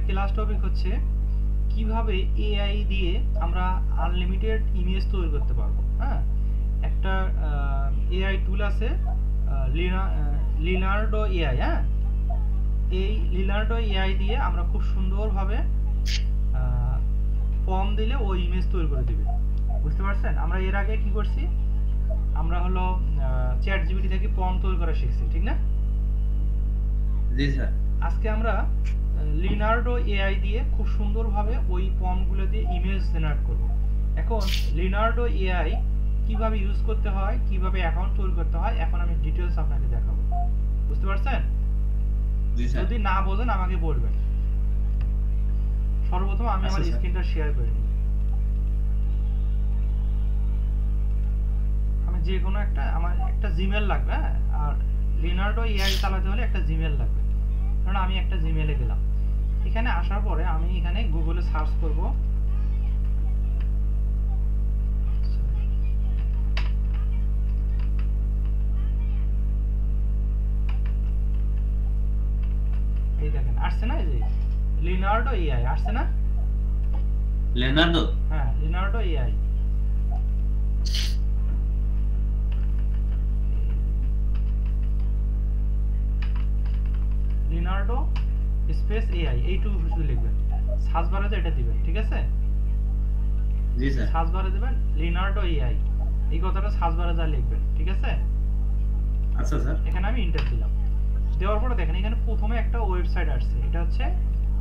Class topic হচ্ছে কিভাবে AI দিয়ে আমরা আনলিমিটেড ইমেজ তৈরি করতে পারবো। হ্যাঁ, একটা এআই টুল আছে লিনার্ডো এআই। হ্যাঁ, এই লিনার্ডো এআই দিয়ে আমরা খুব সুন্দরভাবে ফর্ম দিলে ও ইমেজ তৈরি করে দিবে। বুঝতে পারছেন? আমরা এর আগে কি করছি, আমরা হলো চ্যাট জিপিটি থেকে ফর্ম তৈরি করা শিখছি, ঠিক না? জি স্যার। আজকে আমরা লিনার্ডো এআই দিয়ে খুব সুন্দরভাবে ওই ফর্মগুলো দিয়ে ইমেজ জেনারেট করব। এখন লিনার্ডো এআই কিভাবে ইউজ করতে হয়, কিভাবে অ্যাকাউন্ট তৈরি করতে হয়, এখন আমি ডিটেইলস আপনাকে দেখাবো। বুঝতে পারছেন? জি স্যার। যদি না বোঝেন আমাকে বলবেন। সর্বপ্রথম আমি আমার স্ক্রিনটা শেয়ার করে নিই। আমি যে কোনো একটা, আমার একটা জিমেল লাগবে। আর লিনার্ডো এআই চালাতে হলে একটা জিমেল লাগবে। কারণ আমি একটা জিমেলে গেলাম। এখানে আসার পরে আমি এখানে গুগলে সার্চ করব এই দেখেন আসছে না, এই যে লিনার্ডো এআই আসছে না? লিনার্ডো? হ্যাঁ, লিনার্ডো এআই। লিনার্ডো স্পেস এআই এইটুকু শুধু লিখবেন, সার্চ বারে এটা দিবেন, ঠিক আছে? জি স্যার। সার্চ বারে দিবেন লিনার্ডো এআই, এই কথাটা সার্চ বারে যা লিখবেন, ঠিক আছে? আচ্ছা স্যার। এখানে আমি এন্টার দিলাম। দেওয়ার পরে দেখেন এখানে প্রথমে একটা ওয়েবসাইট আসছে, এটা হচ্ছে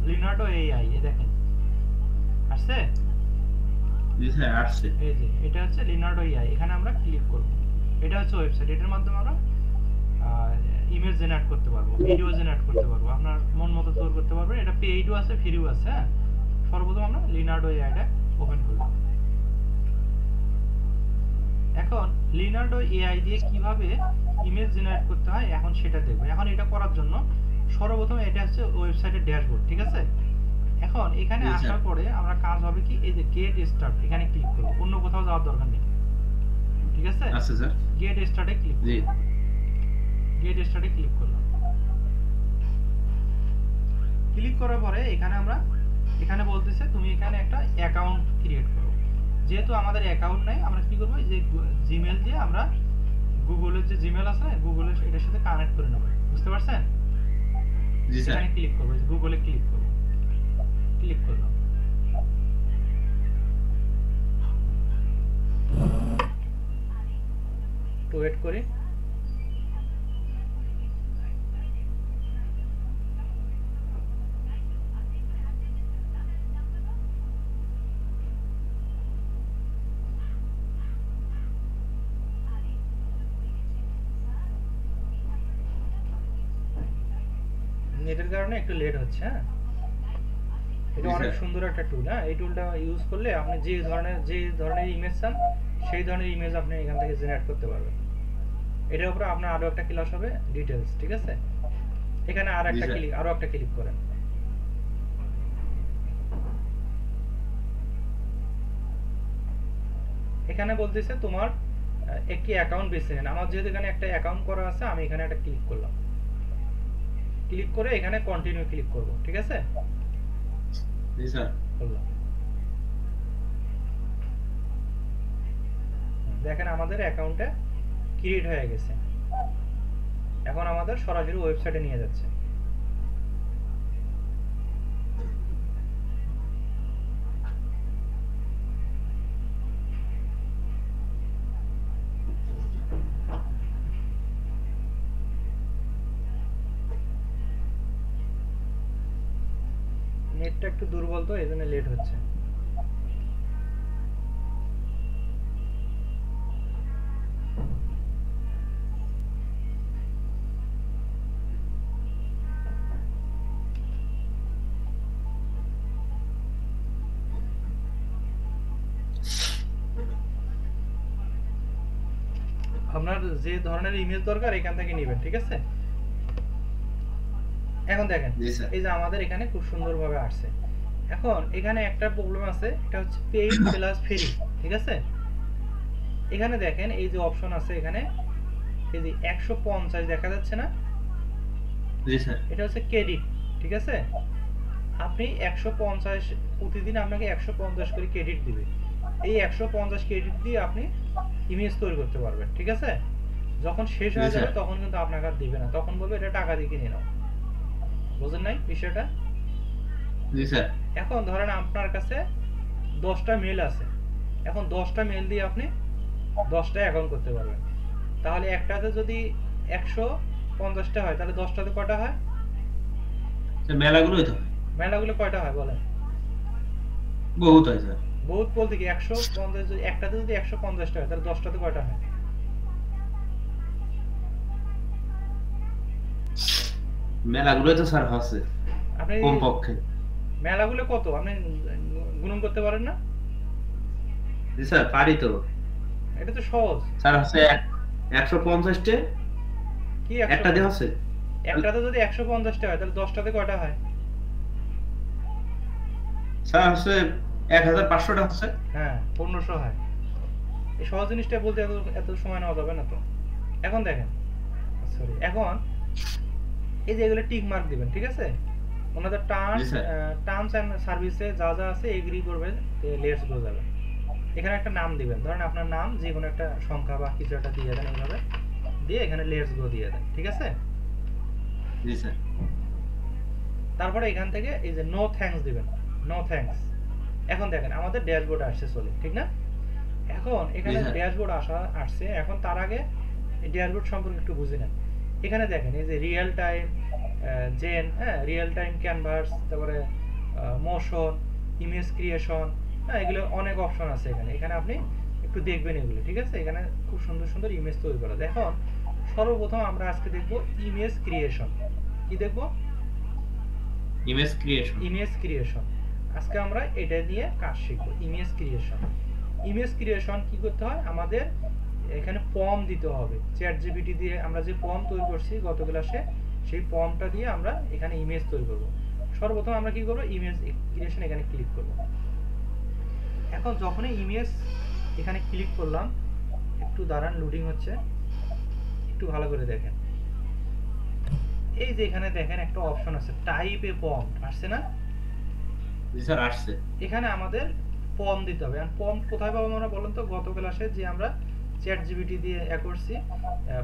লিনার্ডো এআই। এই দেখেন আসছে? জি স্যার আসছে। এই যে এটা হচ্ছে লিনার্ডো এআই, এখানে আমরা ক্লিক করব। এটা হচ্ছে ওয়েবসাইট, এটার মাধ্যমে আমরা ইমেজ জেনারেট করতে পারবো, ভিডিও জেনারেট করতে পারবো, আপনার মন মতো তৈরি করতে পারবেন। এটা পেইডও আছে, ফ্রিও আছে। হ্যাঁ, সর্বপ্রথম আমরা লিনার্ডো এআইটা ওপেন করলাম। এখন লিনার্ডো এআই দিয়ে কিভাবে ইমেজ জেনারেট করতে হয় এখন সেটা দেখব। এখন এটা করার জন্য সর্বপ্রথম এটা হচ্ছে ওয়েবসাইটের ড্যাশবোর্ড, ঠিক আছে? এখন এখানে আসার পরে আমরা কাজ হবে কি, এই যে গেট স্টার্ট এখানে ক্লিক করব, অন্য কোথাও যাওয়ার দরকার নেই, ঠিক আছে? আচ্ছা স্যার। গেট স্টার্টে ক্লিক জি। গেট স্টার্টে ক্লিক করলাম। ক্লিক করার পরে এখানে আমরা এখানে বলতেছে তুমি এখানে একটা অ্যাকাউন্ট ক্রিয়েট করো। যেহেতু আমাদের অ্যাকাউন্ট নাই, আমরা কি করব, যে জিমেল দিয়ে আমরা গুগলের যে জিমেল আছে গুগলের এটার সাথে কানেক্ট করে নেব। বুঝতে পারছেন? জি স্যার। এখানে ক্লিক করব, গুগলে ক্লিক করব, ক্লিক করলাম। তো ওয়েট করি। নেটের কারণে একটু লেট হচ্ছে। হ্যাঁ, এটা অনেক সুন্দর একটা টুল। হ্যাঁ, এই টুলটা ইউজ করলে আপনি যে ধরনের ইমেজ চান সেই ধরনের ইমেজ আপনি এখান থেকে জেনারেট করতে পারবেন। এটার উপরে আপনার আরো একটা ক্লাস হবে ডিটেইলস, ঠিক আছে? এখানে আরো একটা ক্লিক করেন। এখানে বলতেছে তোমার একটি অ্যাকাউন্ট বেছে নেন। আমার যেহেতু এখানে একটা অ্যাকাউন্ট করা আছে, আমি এখানে একটা ক্লিক করলাম। ক্লিক করে এখানে কন্টিনিউ ক্লিক করব, ঠিক আছে? জি স্যার। করলাম। দেখেন আমাদের অ্যাকাউন্টে ক্রিয়েট হয়ে গেছে। এখন আমাদের সরাসরি ওয়েবসাইটে নিয়ে যাচ্ছে। নেটটা একটু দুর্বল, তো এই জন্য লেট হচ্ছে। আপনার যে ধরনের ইমেজ দরকার এখান থেকে নেবেন, ঠিক আছে? এখন দেখেন এই যে আমাদের এখানে খুব সুন্দরভাবে আসছে। এখন এখানে একটা প্রবলেম আছে, এটা হচ্ছে পেইড প্লাস ফ্রি, ঠিক আছে? এখানে দেখেন এই যে অপশন আছে, এখানে এই যে 150 দেখা যাচ্ছে না? জি স্যার। এটা হচ্ছে ক্রেডিট, ঠিক আছে? আপনি 150 প্রতিদিন আপনাকে 150 করে ক্রেডিট দিবে। এই 150 ক্রেডিট দিয়ে আপনি ইমেজ তৈরি করতে পারবেন, ঠিক আছে? যখন শেষ জি হয়ে যাবে স্যার। তখন কিন্তু আপনাকে আর দিবে না, তখন বলবে এটা টাকা দিয়ে কিনে নাও। বুঝেন নাই বিষয়টা? জি স্যার। এখন ধরেন আপনার কাছে 10টা মেল আছে, এখন 10টা মেল দিয়ে আপনি 10টা অ্যাকাউন্ট করতে পারবেন। তাহলে একটাতে যদি 150টা হয় তাহলে 10টাতে কয়টা হয়? স্যার মেলাগুলোই তো হয়। মেলাগুলো কয়টা হয় বলেন? বহুত হয় স্যার। বহুত বলতে কি 150, যদি একটাতে যদি 150টা হয় তাহলে 10টাতে কয়টা হয়? মেলাগুলোই তো স্যার হচ্ছে আপনি কমপক্ষে। মেলাগুলো কত আপনি গুণন করতে পারেন না? জি স্যার পারি তো। এটা তো সহজ। স্যার হচ্ছে 150 কি একটা দিয়ে হচ্ছে। একটাতে যদি 150টা হয় তাহলে 10টাতে কয়টা হয়? স্যার হচ্ছে 1500টা হচ্ছে। হ্যাঁ, 1500 হয়। এই সহজ জিনিসটা বলতে এত এত সময় নেওয়া যাবে না তো। এখন দেখেন, সরি, এখন এই যে এগুলো টিক মার্ক দিবেন, ঠিক আছে? ওনাদের জি স্যার। টার্মস এন্ড সার্ভিসে যা যা আছে এগ্রি করবেন, লেটস গো যাবেন। এখানে একটা নাম দিবেন, ধরেন আপনার নাম যে কোনো একটা সংখ্যা বা কিছু একটা দিয়ে দেন, এইভাবে দিয়ে এখানে লেটস গো দিয়ে দেন, ঠিক আছে? জি স্যার। তারপরে এখান থেকে এই যে নো থ্যাঙ্কস দিবেন, নো থ্যাঙ্কস। এখন দেখেন আমাদের ড্যাশবোর্ড আসছে চলে, ঠিক না? এখন জি এখানে স্যার। ড্যাশবোর্ড আসছে, এখন তার আগে এই ড্যাশবোর্ড সম্পর্কে একটু বুঝে নেন। এখানে দেখেন এই যে রিয়েল টাইম জেন, হ্যাঁ, রিয়েল টাইম ক্যানভাস, তারপরে মোশন, ইমেজ ক্রিয়েশন, হ্যাঁ, এগুলো অনেক অপশন আছে এখানে। এখানে আপনি একটু দেখবেন এগুলো, ঠিক আছে? এখানে খুব সুন্দর সুন্দর ইমেজ তৈরি করা যায়। এখন সর্বপ্রথম আমরা আজকে দেখব ইমেজ ক্রিয়েশন। কি দেখব? Image creation. Image creation. আজকে আমরা এটা নিয়ে কাজ শিখব, ইমেজ ক্রিয়েশন। ইমেজ ক্রিয়েশন কি করতে হয়? আমাদের এখানে ফর্ম দিতে হবে। চ্যাট জিপিটি দিয়ে আমরা যে ফর্ম তৈরি করছি গত ক্লাসে, সেই ফর্মটা দিয়ে আমরা এখানে ইমেজ তৈরি করব। সর্বপ্রথম আমরা কি করব? ইমেজ ক্রিয়েশন এখানে ক্লিক করব। এখন যখনই ইমেজ এখানে ক্লিক করলাম, একটু দাঁড়ান, লোডিং হচ্ছে, একটু ভালো করে দেখেন। এই যে এখানে দেখেন একটা অপশন আছে টাইপ এ ফর্ম, আসছে না? জি স্যার আসছে। এখানে আমাদের ফর্ম দিতে হবে। আর ফর্ম কোথায় পাবো আমরা বলুন তো? গত ক্লাসে যে আমরা চ্যাট জিপিটি দিয়ে করছি,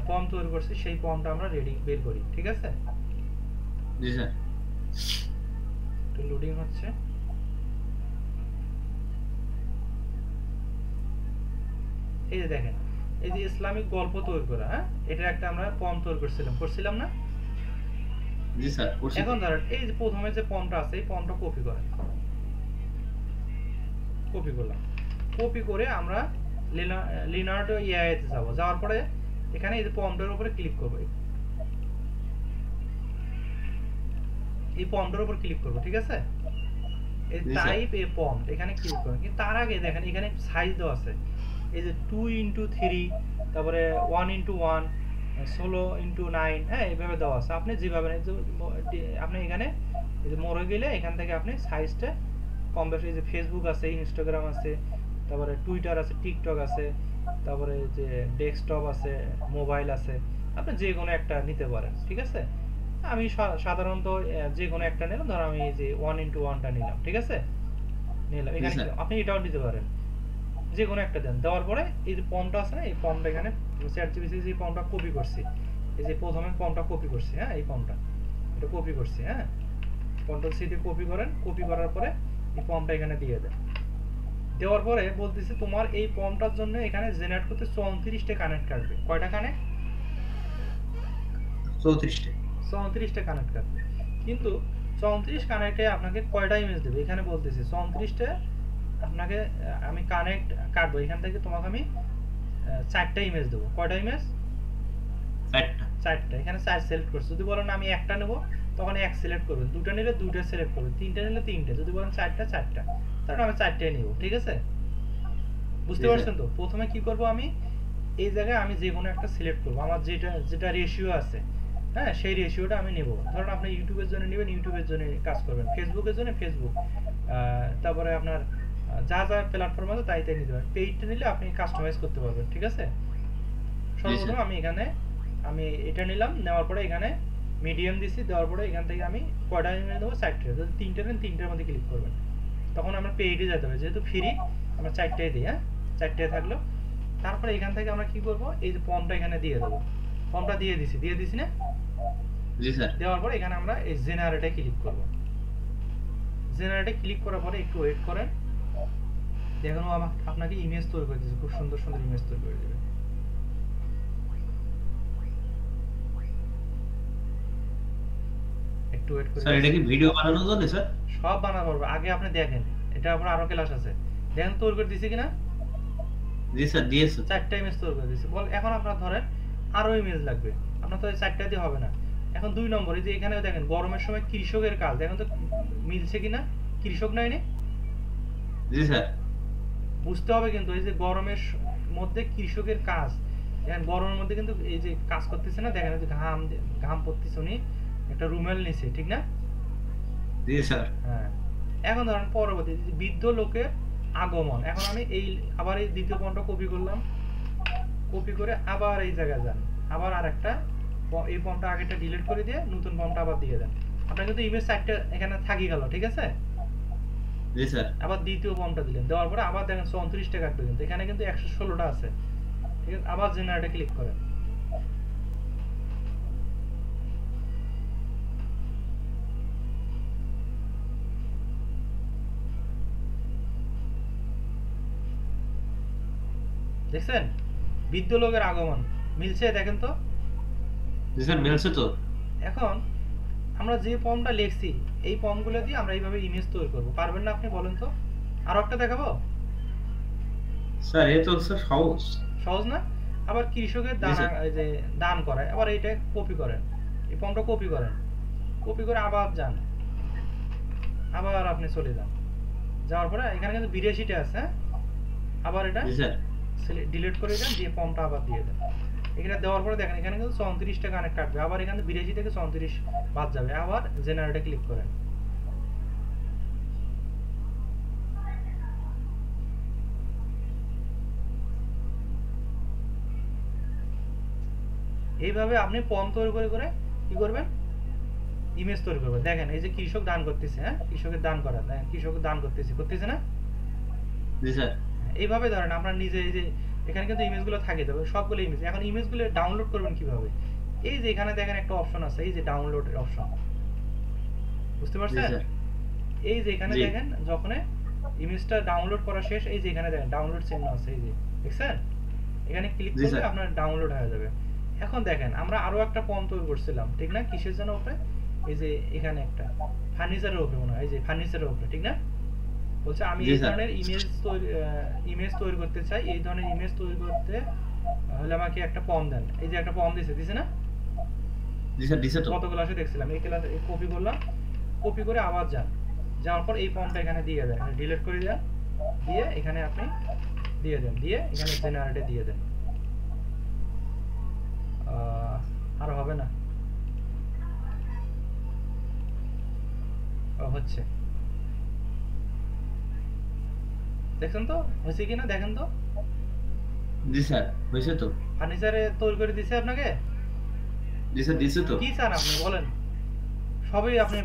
ফর্ম তৈরি করছি, সেই ফর্মটা আমরা রেডি বের করি, ঠিক আছে? জি স্যার। একটু লোডিং হচ্ছে। এই যে দেখেন, এই যে ইসলামিক গল্প তৈরি করা, হ্যাঁ, এটা একটা আমরা ফর্ম তৈরি করছিলাম না? জি স্যার করছি তো। এখন ধরেন এই যে প্রথমে যে ফর্মটা আছে, এই ফর্মটা কপি করেন, কপি করলাম। কপি করে আমরা লিনার্ডো এআই তে যাব। যাওয়ার পরে এখানে এই যে ফর্মটার উপরে ক্লিক করব, এই ফর্মটার উপর ক্লিক করব, ঠিক আছে? এই জি স্যার। টাইপ এ ফর্ম এখানে ক্লিক করুন। কিন্তু তার আগে দেখেন এখানে সাইজ দেওয়া আছে, এই যে 2x3, তারপরে 1x1, 16x9, হ্যাঁ, এইভাবে দেওয়া আছে। আপনি যেভাবে আপনি এখানে এই যে মোড়ে গেলে এখান থেকে আপনি সাইজটা কম বেশি, এই যে ফেসবুক আছে, ইনস্টাগ্রাম আছে, তারপরে টুইটার আছে, টিকটক আছে, তারপরে যে ডেস্কটপ আছে, মোবাইল আছে, আপনি যে কোনো একটা নিতে পারেন, ঠিক আছে? আমি সাধারণত যে কোনো একটা নিলাম, ধর আমি এই যে 1x1টা নিলাম, ঠিক আছে? নিলাম, জি এখানে স্যার। আপনি এটাও নিতে পারেন, যে কোনো একটা দেন। দেওয়ার পরে এই যে ফর্মটা আছে না, এই ফর্মটা এখানে চ্যাট জিপিটি যে ফর্মটা কপি করছি, এই যে প্রথমে ফর্মটা কপি করছি, হ্যাঁ, এই ফর্মটা এটা কপি করছি, হ্যাঁ, কন্ট্রোল সি দিয়ে কপি করেন। কপি করার পরে এই ফর্মটা এখানে দিয়ে দেন। দেওয়ার পরে বলতেছে তোমার এই ফর্মটার জন্য এখানে জেনারেট করতে 34টা কানেক্ট কাটবে। কয়টা কানেক্ট? 34টা। 34টা কানেক্ট কাটবে। কিন্তু 34 কানেক্টে আপনাকে কয়টা ইমেজ দেবে? এখানে বলতেছে 34টা আপনাকে আমি কানেক্ট কাটবো, এখান থেকে তোমাকে আমি 4টা ইমেজ দেবো। কয়টা ইমেজ? 4টা। 4টা। এখানে 4 সিলেক্ট করছি। যদি বলেন আমি একটা নেব, তখন 1 সিলেক্ট করবেন, দুটো নিলে দুটো সিলেক্ট করবেন, তিনটা নিলে তিনটা, যদি বলেন 4টা 4টা, তাহলে আমি 4টাই নিব, ঠিক আছে? বুঝতে জি স্যার। পারছেন তো? প্রথমে কি করব? আমি এই জায়গায় আমি যে কোনো একটা সিলেক্ট করব, আমার যেটা যেটা রেশিও আছে, হ্যাঁ, সেই রেশিওটা আমি নেব। ধরুন আপনি ইউটিউবের জন্য নেবেন, ইউটিউবের জন্য কাজ করবেন, ফেসবুকের জন্য ফেসবুক, তারপরে আপনার যা যা প্ল্যাটফর্ম আছে তাই তাই নিতে পারেন। পেইডটা নিলে আপনি কাস্টমাইজ করতে পারবেন, ঠিক আছে? জি সর্বপ্রথম স্যার। আমি এখানে আমি এটা নিলাম, নেওয়ার পরে এখানে মিডিয়াম দিছি, দেওয়ার পরে এখান থেকে আমি কয়টা ইমেজ দেবো, 4টে। যদি 3টে নেন 3টের মধ্যে ক্লিক করবেন, তখন আমরা পেইডে যেতে হবে, যেহেতু ফ্রি আমরা 4টাই দিই। হ্যাঁ, 4টে থাকলো। তারপরে এখান থেকে আমরা কি করব, এই যে ফর্মটা এখানে দিয়ে দেবো। ফর্মটা দিয়ে দিছি না? জি স্যার। দেওয়ার পরে এখানে আমরা এই জেনারেটে ক্লিক করব। জেনারেটে ক্লিক করার পরে একটু ওয়েট করেন, দেখুন আপনাকে ইমেজ তৈরি করে দিয়েছে, খুব সুন্দর সুন্দর ইমেজ তৈরি করে দেবে। একটু ওয়েট করে স্যার এটা কি ভিডিও বানানোর জন্য স্যার? সব বানাবো, আগে আপনি দেখেন, এটা আপনার আরো ক্লাস আছে, দেখেন তৈরি করে দিয়েছে কিনা। জি স্যার দিয়েছে। 4টা ইমেজ তৈরি করে দিয়েছে। বল এখন আপনার ধরেন আরো ইমেজ লাগবে, আপনার তো এই 4টা দিয়ে হবে না। এখন 2 নম্বর, এই যে এখানে দেখেন গরমের সময় কৃষকের কাজ, দেখেন তো মিলছে কিনা, কৃষক নাই নে? জি স্যার। বুঝতে হবে কিন্তু এই যে গরমের মধ্যে কৃষকের কাজ, দেখেন গরমের মধ্যে কিন্তু এই যে কাজ করতেছে না, দেখেন যে ঘাম পড়তেছে, উনি একটা রুমেল নিছে, ঠিক না? জি স্যার। হ্যাঁ, এখন ধরেন পরবর্তী বৃদ্ধ লোকের আগমন। এখন আমি এই আবার এই দ্বিতীয় পয়েন্টটা কপি করলাম, কপি করে আবার এই জায়গায় যান, আবার আরেকটা এই ফর্মটা আগেটা ডিলিট করে দিয়ে নতুন ফর্মটা আবার দিয়ে দেন। আপনার কিন্তু ইমেজ 4টা এখানে থাকি গেল, ঠিক আছে? জি স্যার। আবার দ্বিতীয় ফর্মটা দিলেন, দেওয়ার পরে আবার দেখেন 34টা কাটবে, কিন্তু এখানে কিন্তু 116টা আছে, ঠিক আছে? আবার জেনারেটে ক্লিক করেন। দেখছেন বৃদ্ধ লোকের আগমন মিলছে, দেখেন তো। জি স্যার মিলছে তো। এখন আমরা যে ফর্মটা লিখছি এই ফর্মগুলো দিয়ে আমরা এইভাবে ইমেজ তৈরি করব, পারবেন না আপনি? বলেন তো, আরো একটা দেখাবো। স্যার এ তো স্যার সহজ। সহজ না? আবার কৃষকের দান, এই যে দান করায়, আবার এইটা কপি করেন, এই ফর্মটা কপি করেন, কপি করে আবার যান, আবার আপনি চলে যান, যাওয়ার পরে এখানে কিন্তু 82টা আছে। হ্যাঁ, আবার এটা জি স্যার। ডিলিট করে দেন, দিয়ে ফর্মটা আবার দিয়ে দেন। এখানে দেওয়ার পরে দেখেন এখানে কিন্তু 34টা কানেক্ট কাটবে, আবার এখানে 82 থেকে 34 বাদ যাবে, আবার জেনারেটে ক্লিক করেন। এইভাবে আপনি ফর্ম তৈরি করে করে কি করবেন, ইমেজ তৈরি করবেন। দেখেন এই যে কৃষক দান করতেছে, হ্যাঁ, কৃষকের দান করা, দেখেন কৃষক দান করতেছে না? জি স্যার। এইভাবে ধরেন আপনার নিজে এই যে এখানে কিন্তু ইমেজগুলো থাকে যাবে, সবগুলো ইমেজ। এখন ইমেজগুলো ডাউনলোড করবেন কিভাবে? এই যে এখানে দেখেন একটা অপশন আছে, এই যে ডাউনলোডের অপশন, বুঝতে পারছেন? এই যে এখানে দেখেন যখন ইমেজটা ডাউনলোড করা শেষ, এই যে এখানে দেখেন ডাউনলোড চিহ্ন আছে, এই যে দেখছেন, এখানে ক্লিক করলে আপনার ডাউনলোড হয়ে যাবে। এখন দেখেন আমরা আরো একটা ফর্ম তৈরি করছিলাম, ঠিক না? কিসের জন্য উপরে? এই যে এখানে একটা ফার্নিচারের উপরে মনে হয়, এই যে ফার্নিচারের উপরে, ঠিক না? বলছে আমি এই ধরনের ইমেজ তৈরি করতে চাই, এই ধরনের ইমেজ তৈরি করতে হলে আমাকে একটা ফর্ম দেন। এই যে একটা ফর্ম দিছে না? জি স্যার দিছে তো। কত ক্লাসে দেখছিলাম, এই ক্লাসে কপি করলাম, কপি করে আবার যাওয়ার পর এই ফর্মটা এখানে দিয়ে দেন, ডিলিট করে দেন, দিয়ে এখানে আপনি দিয়ে দেন, দিয়ে এখানে জেনারেটে দিয়ে দেন। আর হবে না, হচ্ছে, দেখছেন তো হয়েছে কিনা? দেখেন তো। জি স্যার হয়েছে তো। ফার্নিচারে তৈরি করে দিছে আপনাকে। জি স্যার দিছে তো। কি চান আপনি বলেন, সবই আপনি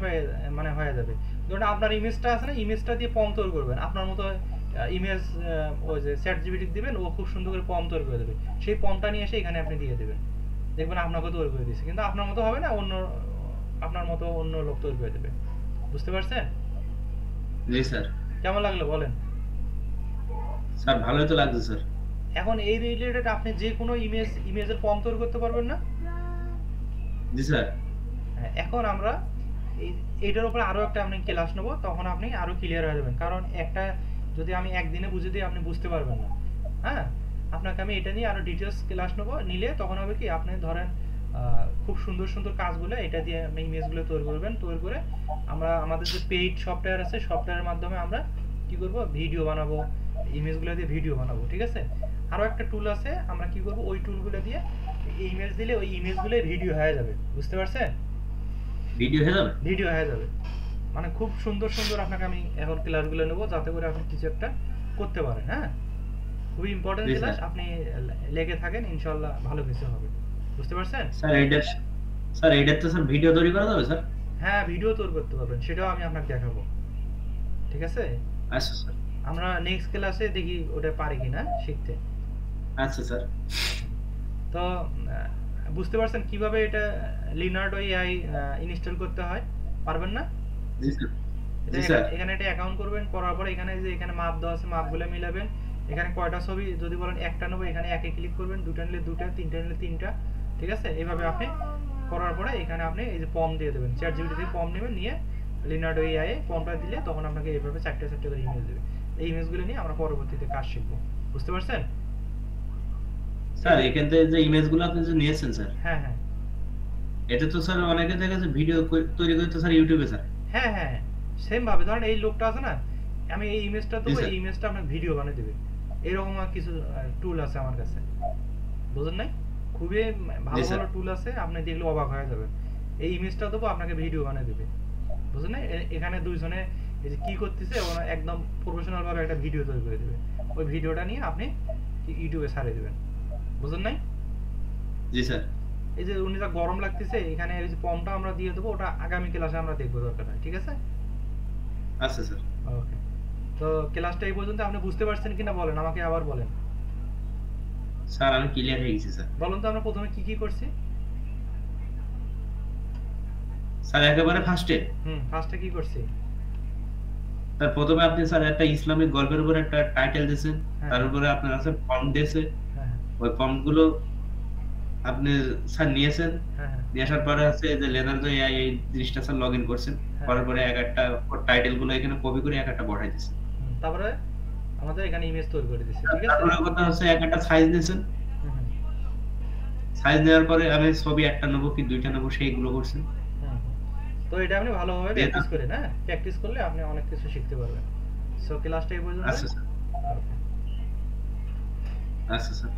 মানে হয়ে যাবে। ধরুন আপনার ইমেজটা আছে না, ইমেজটা দিয়ে ফর্ম তৈরি করবেন আপনার মতো ইমেজ, ওই যে চ্যাট জিপিটি দিবেন, ও খুব সুন্দর করে ফর্ম তৈরি করে দেবে। সেই ফর্মটা নিয়ে এসে এখানে আপনি দিয়ে দেবেন, দেখবেন আপনাকে তৈরি করে দিয়েছে। কিন্তু আপনার মতো হবে না, আপনার মতো অন্য লোক তৈরি করে দেবে। বুঝতে পারছেন? জি স্যার। কেমন লাগলো বলেন? স্যার ভালোই তো লাগছে স্যার। এখন এই রিলেটেড আপনি যে কোনো ইমেজের ফর্ম তৈরি করতে পারবেন না? জি স্যার। এখন আমরা এইটার উপরে আরো একটা আপনি ক্লাস নেব, তখন আপনি আরো ক্লিয়ার হয়ে যাবেন। কারণ একটা যদি আমি একদিনে বুঝিয়ে দিই আপনি বুঝতে পারবেন না। হ্যাঁ, আপনাকে আমি এটা নিয়ে আরো ডিটেলস ক্লাস নেব, নিলে তখন হবে কি আপনি ধরেন খুব সুন্দর সুন্দর কাজগুলো এটা দিয়ে আপনি ইমেজগুলো তৈরি করবেন। তৈরি করে আমরা আমাদের যে পেইড সফটওয়্যার আছে, সফটওয়্যারের মাধ্যমে আমরা কি করব, ভিডিও বানাবো, ইমেজগুলো দিয়ে ভিডিও বানাবো, ঠিক আছে? আরো একটা টুল আছে, আমরা কি করব, ওই টুলগুলো দিয়ে ইমেজ দিলে ওই ইমেজগুলো ভিডিও হয়ে যাবে। বুঝতে পারছেন? ভিডিও হয়ে যাবে। ভিডিও হয়ে যাবে, মানে খুব সুন্দর সুন্দর আপনাকে আমি এখন ক্লাসগুলো নেব, যাতে করে আপনি কিছু একটা করতে পারেন। হ্যাঁ, খুবই ইম্পর্টেন্ট ক্লাস, আপনি লেগে থাকেন, ইনশাআল্লাহ ভালো কিছু হবে। বুঝতে পারছেন? স্যার স্যার এইটার তো স্যার ভিডিও তৈরি করা যাবে স্যার? হ্যাঁ, ভিডিও তৈরি করতে পারবেন, সেটাও আমি আপনাকে দেখাবো। ঠিক আছে? আচ্ছা স্যার। আমরা নেক্সট ক্লাসে দেখি ওটা পারি কিনা শিখতে। আচ্ছা স্যার। তো বুঝতে পারছেন কিভাবে এটা লিনার্ডো এআই ইনস্টল করতে হয়? পারবেন না? জি স্যার। এটা জি স্যার। এখানে একটা অ্যাকাউন্ট করবেন, করার পরে এখানে যে এখানে মাপ দেওয়া আছে মাপগুলো মিলাবেন। এখানে কয়টা ছবি যদি বলেন একটা নেবো, এখানে একে ক্লিক করবেন, দুটা নিলে দুটা, তিনটা নিলে তিনটা। ঠিক আছে? এইভাবে আপনি করার পরে এখানে আপনি এই যে ফর্ম দিয়ে দেবেন, চ্যাট জিপিটি থেকে ফর্ম নেবেন, নিয়ে লিনার্ডো এআই এ ফর্মটা দিলে তখন আপনাকে এইভাবে চারটে চারটে করে ইমেজ দেবে। এই ইমেজগুলো নিয়ে আমরা পরবর্তীতে কাজ শিখবো। বুঝতে পারছেন? স্যার এখান থেকে যে ইমেজগুলো আপনি যে নিয়েছেন স্যার, হ্যাঁ, হ্যাঁ। এতে তো স্যার অনেকে দেখা যাচ্ছে ভিডিও তৈরি করতে স্যার ইউটিউবে স্যার। হ্যাঁ, হ্যাঁ, সেম ভাবে ধরেন এই লোকটা আছে না, আমি এই ইমেজটা জি দেবো, স্যার। এই ইমেজটা আপনার ভিডিও বানিয়ে দেবে। এরকম কিছু টুল আছে আমার কাছে, বুঝেন নাই? খুবই ভালো জি স্যার। ভালো টুল আছে, আপনি দেখলে অবাক হয়ে যাবেন। এই ইমেজটা দেবো, আপনাকে ভিডিও বানিয়ে দেবে। বুঝেন নাই? এখানে দুইজনে এই যে কি করতেছে, ওরা একদম প্রফেশনাল ভাবে একটা ভিডিও তৈরি করে দেবে। ওই ভিডিওটা নিয়ে আপনি ইউটিউবে ছাড়িয়ে দেবেন। বুঝেন নাই? জি স্যার। এই যে উনি যা গরম লাগতেছে, এখানে এই যে ফর্মটা আমরা দিয়ে দেবো, ওটা আগামী ক্লাসে আমরা দেখবো দরকার হয়। ঠিক আছে? আচ্ছা স্যার। ওকে। তো ক্লাসটা এই পর্যন্ত আপনি বুঝতে পারছেন কিনা বলেন, আমাকে আবার বলেন। স্যার আমি ক্লিয়ার হয়ে গেছি স্যার। বলুন তো আমরা প্রথমে কি কি করছি? স্যার একেবারে ফার্স্টে ফার্স্টে কি করছি? স্যার প্রথমে আপনি স্যার একটা ইসলামিক গল্পের উপর একটা টাইটেল দিয়েছেন, হ্যাঁ, তার উপরে আপনার কাছে ফর্ম দিয়েছে, হ্যাঁ, ওই ফর্মগুলো আপনি স্যার নিয়েছেন। হ্যাঁ, হ্যাঁ, নিয়ে আসার পরে হচ্ছে যে লেনার্ডো এআই এই জিনিসটা স্যার লগইন করছেন। হ্যাঁ। করার পরে এক একটা টাইটেল গুলো এখানে কপি করে এক একটা বসাই দিয়েছেন। তারপরে আমাদের এখানে ইমেজ তৈরি করে দিছি। ঠিক আছে? তারপরে কথা হচ্ছে এক একটা সাইজ নিয়েছেন। হুম, হুম, সাইজ নেওয়ার পরে আমি ছবি একটা নেবো কি দুইটা নেবো সেইগুলো করছেন। হুম, হুম। তো এটা আপনি ভালোভাবে দিয়ে প্র্যাকটিস করেন, হ্যাঁ? প্র্যাকটিস করলে আপনি অনেক কিছু শিখতে পারবেন। সো ক্লাসটা এই পর্যন্ত। আচ্ছা স্যার। ওকে। আচ্ছা স্যার।